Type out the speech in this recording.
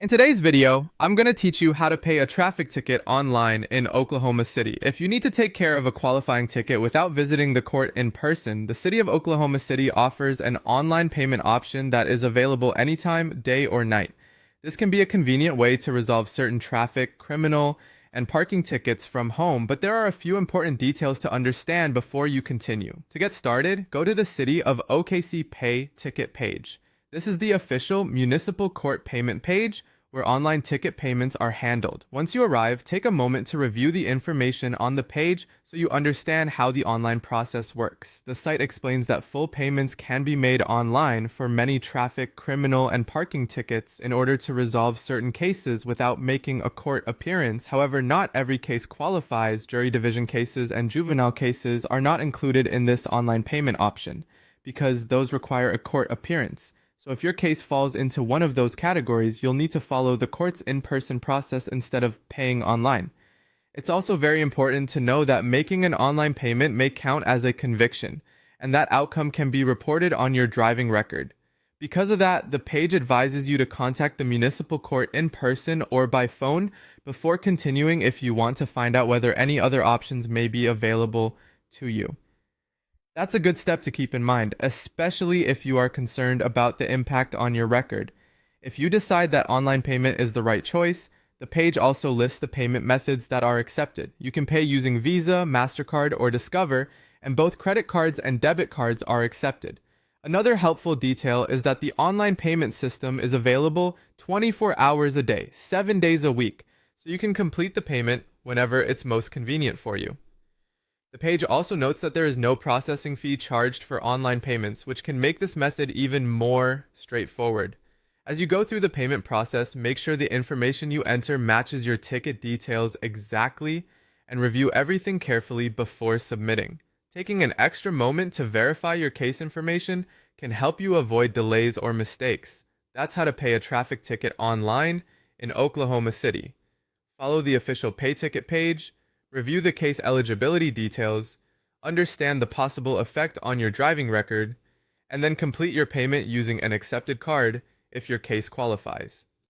In today's video, I'm going to teach you how to pay a traffic ticket online in Oklahoma City. If you need to take care of a qualifying ticket without visiting the court in person, the city of Oklahoma City offers an online payment option that is available anytime, day or night. This can be a convenient way to resolve certain traffic, criminal, and parking tickets from home, but there are a few important details to understand before you continue. To get started, go to the City of OKC Pay ticket page. This is the official municipal court payment page where online ticket payments are handled. Once you arrive, take a moment to review the information on the page so you understand how the online process works. The site explains that full payments can be made online for many traffic, criminal, and parking tickets in order to resolve certain cases without making a court appearance. However, not every case qualifies. Jury division cases and juvenile cases are not included in this online payment option because those require a court appearance. So if your case falls into one of those categories, you'll need to follow the court's in-person process instead of paying online. It's also very important to know that making an online payment may count as a conviction, and that outcome can be reported on your driving record. Because of that, the page advises you to contact the municipal court in person or by phone before continuing if you want to find out whether any other options may be available to you. That's a good step to keep in mind, especially if you are concerned about the impact on your record. If you decide that online payment is the right choice, the page also lists the payment methods that are accepted. You can pay using Visa, MasterCard, or Discover, and both credit cards and debit cards are accepted. Another helpful detail is that the online payment system is available 24 hours a day, 7 days a week, so you can complete the payment whenever it's most convenient for you. The page also notes that there is no processing fee charged for online payments, which can make this method even more straightforward. As you go through the payment process, make sure the information you enter matches your ticket details exactly and review everything carefully before submitting. Taking an extra moment to verify your case information can help you avoid delays or mistakes. That's how to pay a traffic ticket online in Oklahoma City. Follow the official pay ticket page, review the case eligibility details, understand the possible effect on your driving record, and then complete your payment using an accepted card if your case qualifies.